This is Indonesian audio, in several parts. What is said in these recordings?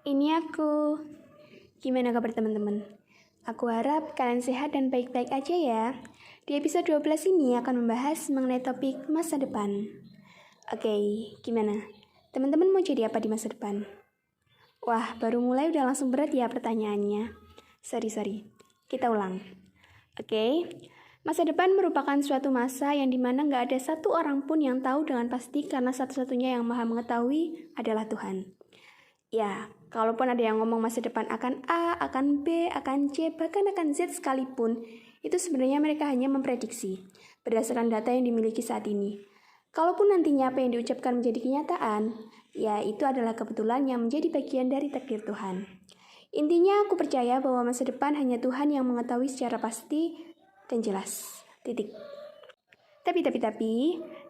Ini aku. Gimana kabar teman-teman? Aku harap kalian sehat dan baik-baik aja ya. Di episode 12 ini akan membahas mengenai topik masa depan. Oke, gimana? Teman-teman mau jadi apa di masa depan? Wah, baru mulai udah langsung berat ya pertanyaannya. Sorry. Kita ulang. Oke, masa depan merupakan suatu masa yang dimana nggak ada satu orang pun yang tahu dengan pasti karena satu-satunya yang maha mengetahui adalah Tuhan. Ya, kalaupun ada yang ngomong masa depan akan A, akan B, akan C, bahkan akan Z sekalipun, itu sebenarnya mereka hanya memprediksi berdasarkan data yang dimiliki saat ini. Kalaupun nantinya apa yang diucapkan menjadi kenyataan, ya itu adalah kebetulan yang menjadi bagian dari takdir Tuhan. Intinya aku percaya bahwa masa depan hanya Tuhan yang mengetahui secara pasti dan jelas. Titik. Tapi,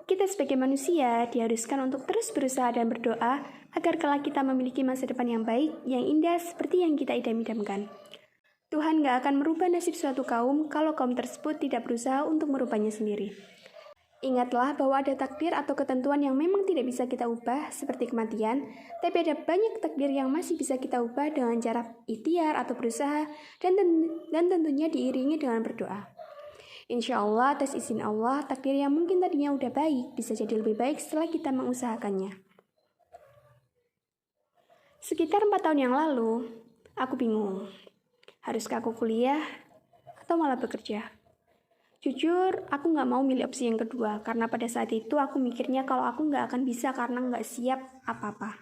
kita sebagai manusia diharuskan untuk terus berusaha dan berdoa agar kelak kita memiliki masa depan yang baik, yang indah seperti yang kita idam-idamkan. Tuhan gak akan merubah nasib suatu kaum kalau kaum tersebut tidak berusaha untuk merubahnya sendiri. Ingatlah bahwa ada takdir atau ketentuan yang memang tidak bisa kita ubah, seperti kematian, tapi ada banyak takdir yang masih bisa kita ubah dengan cara ikhtiar atau berusaha, dan tentunya diiringi dengan berdoa. Insya Allah, atas izin Allah, takdir yang mungkin tadinya udah baik, bisa jadi lebih baik setelah kita mengusahakannya. Sekitar 4 tahun yang lalu, aku bingung. Haruskah aku kuliah atau malah bekerja? Jujur, aku gak mau milih opsi yang kedua, karena pada saat itu aku mikirnya kalau aku gak akan bisa karena gak siap apa-apa.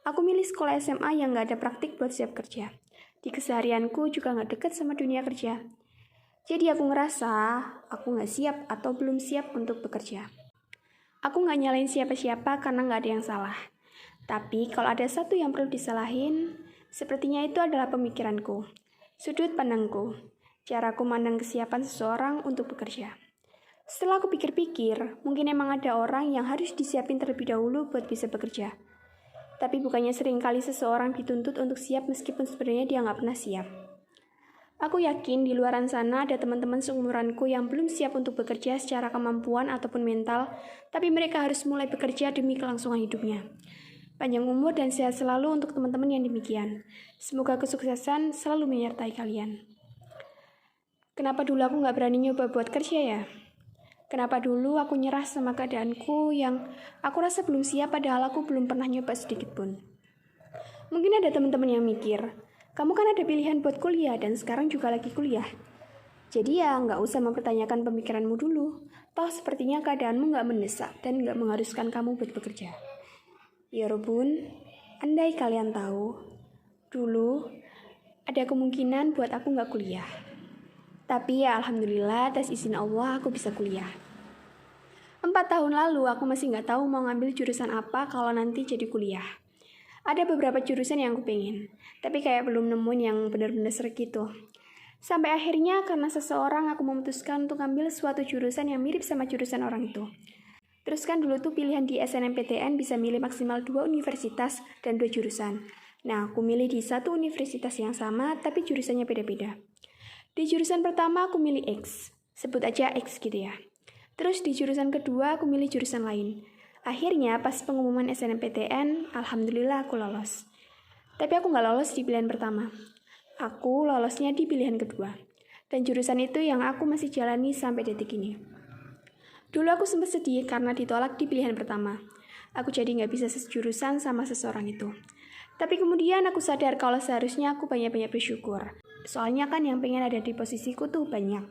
Aku milih sekolah SMA yang gak ada praktik buat siap kerja. Di keseharianku juga gak dekat sama dunia kerja. Jadi aku ngerasa aku gak siap atau belum siap untuk bekerja. Aku gak nyalain siapa-siapa karena gak ada yang salah. Tapi kalau ada satu yang perlu disalahin, sepertinya itu adalah pemikiranku, sudut pandangku, cara aku mandang kesiapan seseorang untuk bekerja. Setelah aku pikir-pikir, mungkin emang ada orang yang harus disiapin terlebih dahulu buat bisa bekerja. Tapi bukannya seringkali seseorang dituntut untuk siap meskipun sebenarnya dia gak pernah siap. Aku yakin di luaran sana ada teman-teman seumuranku yang belum siap untuk bekerja secara kemampuan ataupun mental, tapi mereka harus mulai bekerja demi kelangsungan hidupnya. Panjang umur dan sehat selalu untuk teman-teman yang demikian. Semoga kesuksesan selalu menyertai kalian. Kenapa dulu aku gak berani nyoba buat kerja ya? Kenapa dulu aku nyerah sama keadaanku yang aku rasa belum siap padahal aku belum pernah nyoba sedikit pun? Mungkin ada teman-teman yang mikir, kamu kan ada pilihan buat kuliah dan sekarang juga lagi kuliah. Jadi ya nggak usah mempertanyakan pemikiranmu dulu. Toh sepertinya keadaanmu nggak mendesak dan nggak mengharuskan kamu buat bekerja. Ya Robun, andai kalian tahu, dulu ada kemungkinan buat aku nggak kuliah. Tapi ya alhamdulillah atas izin Allah aku bisa kuliah. 4 tahun lalu aku masih nggak tahu mau ngambil jurusan apa kalau nanti jadi kuliah. Ada beberapa jurusan yang aku pengen, tapi kayak belum nemuin yang benar-benar serak gitu. Sampai akhirnya karena seseorang aku memutuskan untuk ambil suatu jurusan yang mirip sama jurusan orang itu. Terus kan dulu tuh pilihan di SNMPTN bisa milih maksimal 2 universitas dan 2 jurusan. Nah, aku milih di satu universitas yang sama, tapi jurusannya beda-beda. Di jurusan pertama aku milih X, sebut aja X gitu ya. Terus di jurusan kedua aku milih jurusan lain. Akhirnya pas pengumuman SNMPTN, alhamdulillah aku lolos. Tapi aku gak lolos di pilihan pertama. Aku lolosnya di pilihan kedua. Dan jurusan itu yang aku masih jalani sampai detik ini. Dulu aku sempat sedih karena ditolak di pilihan pertama. Aku jadi gak bisa sejurusan sama seseorang itu. Tapi kemudian aku sadar kalau seharusnya aku banyak-banyak bersyukur. Soalnya kan yang pengen ada di posisiku tuh banyak.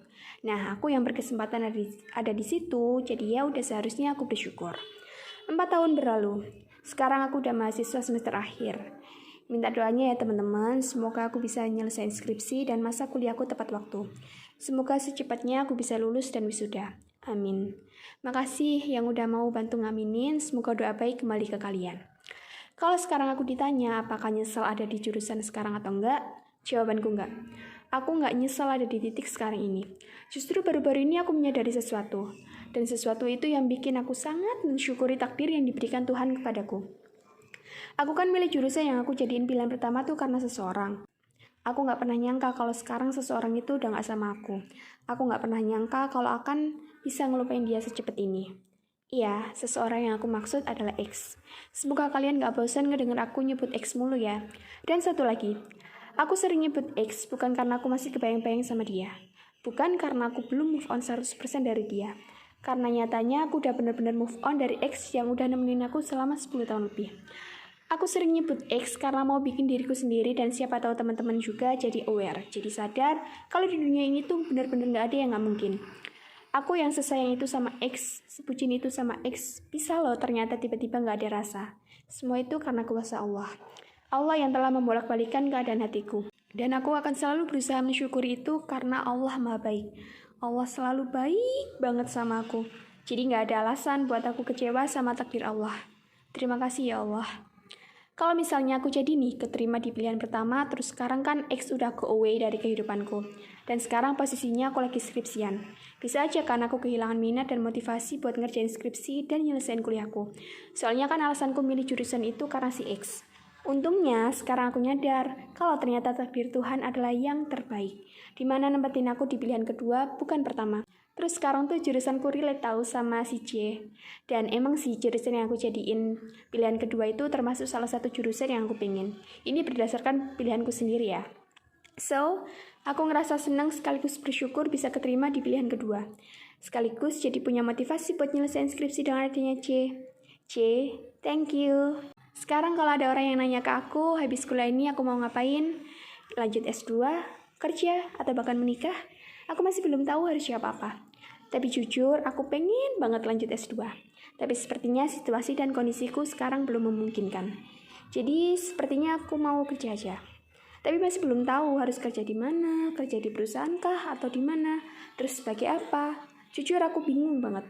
Nah, aku yang berkesempatan ada di situ, jadi ya udah seharusnya aku bersyukur. 4 tahun berlalu, sekarang aku udah mahasiswa semester akhir. Minta doanya ya teman-teman, semoga aku bisa nyelesain skripsi dan masa kuliahku tepat waktu. Semoga secepatnya aku bisa lulus dan wisuda. Amin. Makasih yang udah mau bantu ngaminin, semoga doa baik kembali ke kalian. Kalau sekarang aku ditanya apakah nyesel ada di jurusan sekarang atau enggak, jawabanku enggak. Aku enggak nyesel ada di titik sekarang ini. Justru baru-baru ini aku menyadari sesuatu. Dan sesuatu itu yang bikin aku sangat mensyukuri takdir yang diberikan Tuhan kepadaku. Aku kan milih jurusan yang aku jadiin pilihan pertama tuh karena seseorang. Aku gak pernah nyangka kalau sekarang seseorang itu udah gak sama aku. Aku gak pernah nyangka kalau akan bisa ngelupain dia secepat ini. Iya, seseorang yang aku maksud adalah X. Semoga kalian gak bosan ngedenger aku nyebut X mulu ya. Dan satu lagi, aku sering nyebut X bukan karena aku masih kebayang-bayang sama dia. Bukan karena aku belum move on 100% dari dia. Karena nyatanya aku udah bener-bener move on dari X yang udah nemenin aku selama 10 tahun lebih. Aku sering nyebut X karena mau bikin diriku sendiri dan siapa tahu teman-teman juga jadi aware, jadi sadar kalau di dunia ini tuh bener-bener gak ada yang gak mungkin. Aku yang sesayang itu sama X, sebucin itu sama X, bisa loh ternyata tiba-tiba gak ada rasa. Semua itu karena kuasa Allah. Allah yang telah membolak-balikan keadaan hatiku. Dan aku akan selalu berusaha mensyukuri itu karena Allah maha baik. Allah selalu baik banget sama aku. Jadi gak ada alasan buat aku kecewa sama takdir Allah. Terima kasih ya Allah. Kalau misalnya aku jadi nih keterima di pilihan pertama, terus sekarang kan X udah go away dari kehidupanku. Dan sekarang posisinya aku lagi skripsian. Bisa aja kan aku kehilangan minat dan motivasi buat ngerjain skripsi dan nyelesain kuliahku. Soalnya kan alasanku milih jurusan itu karena si X. Untungnya sekarang aku nyadar kalau ternyata takdir Tuhan adalah yang terbaik. Dimana nempetin aku di pilihan kedua bukan pertama. Terus sekarang tuh jurusanku relate tahu sama si C. Dan emang sih jurusan yang aku jadiin pilihan kedua itu termasuk salah satu jurusan yang aku pengen. Ini berdasarkan pilihanku sendiri ya. So, aku ngerasa senang sekaligus bersyukur bisa keterima di pilihan kedua. Sekaligus jadi punya motivasi buat nyelesain skripsi dengan adanya C. C, thank you. Sekarang kalau ada orang yang nanya ke aku, habis kuliah ini aku mau ngapain? Lanjut S2, kerja, atau bahkan menikah? Aku masih belum tahu harus siapa apa. Tapi jujur, aku pengen banget lanjut S2. Tapi sepertinya situasi dan kondisiku sekarang belum memungkinkan. Jadi sepertinya aku mau kerja aja. Tapi masih belum tahu harus kerja di mana, kerja di perusahaan kah atau di mana, terus sebagai apa. Jujur aku bingung banget.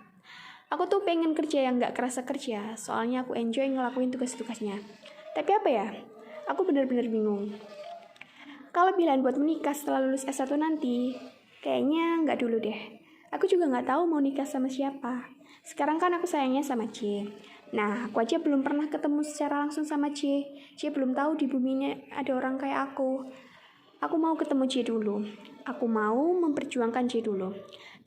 Aku tuh pengen kerja yang gak kerasa kerja, soalnya aku enjoy ngelakuin tugas-tugasnya. Tapi apa ya? Aku bener-bener bingung. Kalau pilihan buat menikah setelah lulus S1 nanti, kayaknya nggak dulu deh. Aku juga nggak tahu mau nikah sama siapa. Sekarang kan aku sayangnya sama C. Nah, aku aja belum pernah ketemu secara langsung sama C. C belum tahu di bumi ini ada orang kayak aku. Aku mau ketemu C dulu. Aku mau memperjuangkan C dulu.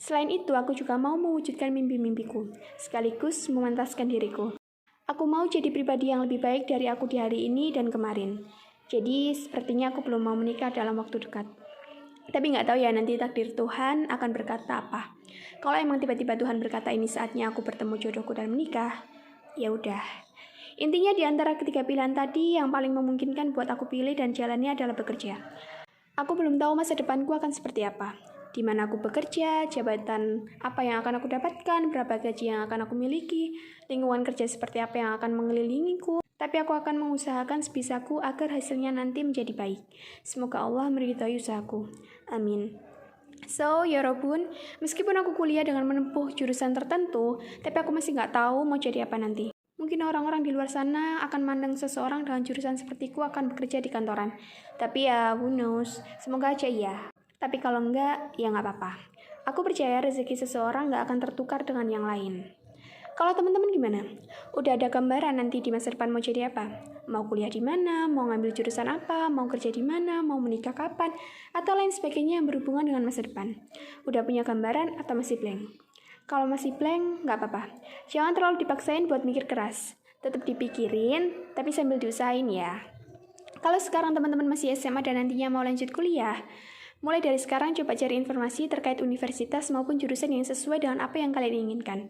Selain itu, aku juga mau mewujudkan mimpi-mimpiku, sekaligus memantaskan diriku. Aku mau jadi pribadi yang lebih baik dari aku di hari ini dan kemarin. Jadi, sepertinya aku belum mau menikah dalam waktu dekat. Tapi nggak tahu ya nanti takdir Tuhan akan berkata apa. Kalau emang tiba-tiba Tuhan berkata ini saatnya aku bertemu jodohku dan menikah, ya udah. Intinya di antara ketiga pilihan tadi yang paling memungkinkan buat aku pilih dan jalannya adalah bekerja. Aku belum tahu masa depanku akan seperti apa. Di mana aku bekerja, jabatan apa yang akan aku dapatkan, berapa gaji yang akan aku miliki, lingkungan kerja seperti apa yang akan mengelilingiku. Tapi aku akan mengusahakan sebisaku agar hasilnya nanti menjadi baik. Semoga Allah meridhai usahaku. Amin. So, ya Robun, meskipun aku kuliah dengan menempuh jurusan tertentu, tapi aku masih nggak tahu mau jadi apa nanti. Mungkin orang-orang di luar sana akan mandang seseorang dengan jurusan sepertiku akan bekerja di kantoran. Tapi ya, who knows, semoga aja iya. Tapi kalau enggak, ya nggak apa-apa. Aku percaya rezeki seseorang nggak akan tertukar dengan yang lain. Kalau teman-teman gimana? Udah ada gambaran nanti di masa depan mau jadi apa? Mau kuliah di mana? Mau ngambil jurusan apa? Mau kerja di mana? Mau menikah kapan? Atau lain sebagainya yang berhubungan dengan masa depan. Udah punya gambaran atau masih blank? Kalau masih blank, nggak apa-apa. Jangan terlalu dipaksain buat mikir keras. Tetap dipikirin, tapi sambil diusahain ya. Kalau sekarang teman-teman masih SMA dan nantinya mau lanjut kuliah, mulai dari sekarang coba cari informasi terkait universitas maupun jurusan yang sesuai dengan apa yang kalian inginkan.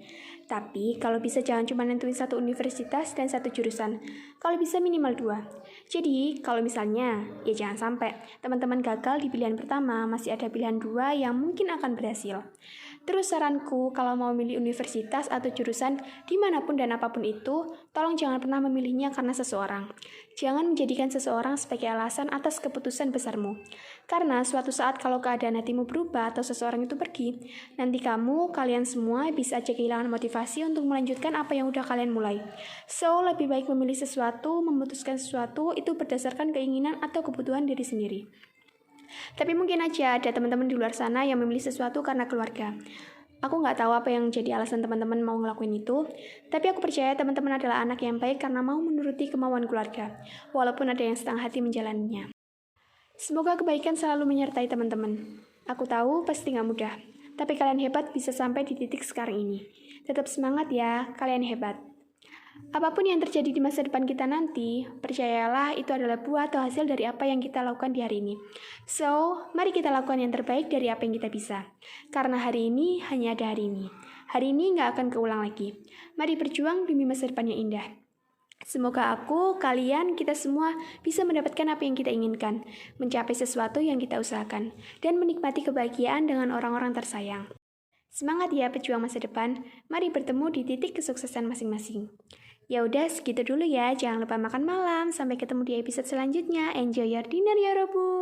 Tapi kalau bisa jangan cuma nentuin satu universitas dan satu jurusan. Kalau bisa minimal 2. Jadi kalau misalnya, ya jangan sampai teman-teman gagal di pilihan pertama, masih ada pilihan 2 yang mungkin akan berhasil. Terus saranku, kalau mau milih universitas atau jurusan dimanapun dan apapun itu, tolong jangan pernah memilihnya karena seseorang. Jangan menjadikan seseorang sebagai alasan atas keputusan besarmu. Karena suatu saat kalau keadaan hatimu berubah atau seseorang itu pergi, nanti kalian semua bisa aja kehilangan motivasi untuk melanjutkan apa yang udah kalian mulai. So, lebih baik memilih sesuatu, memutuskan sesuatu itu berdasarkan keinginan atau kebutuhan diri sendiri. Tapi mungkin aja ada teman-teman di luar sana yang memilih sesuatu karena keluarga. Aku nggak tahu apa yang jadi alasan teman-teman mau ngelakuin itu, tapi aku percaya teman-teman adalah anak yang baik karena mau menuruti kemauan keluarga, walaupun ada yang setengah hati menjalaninya. Semoga kebaikan selalu menyertai teman-teman. Aku tahu pasti nggak mudah, tapi kalian hebat bisa sampai di titik sekarang ini. Tetap semangat ya, kalian hebat. Apapun yang terjadi di masa depan kita nanti, percayalah itu adalah buah atau hasil dari apa yang kita lakukan di hari ini. So, mari kita lakukan yang terbaik dari apa yang kita bisa. Karena hari ini hanya ada hari ini. Hari ini nggak akan keulang lagi. Mari berjuang demi masa depan yang indah. Semoga aku, kalian, kita semua bisa mendapatkan apa yang kita inginkan, mencapai sesuatu yang kita usahakan, dan menikmati kebahagiaan dengan orang-orang tersayang. Semangat ya pejuang masa depan, mari bertemu di titik kesuksesan masing-masing. Ya udah segitu dulu ya, jangan lupa makan malam, sampai ketemu di episode selanjutnya. Enjoy your dinner ya Robu.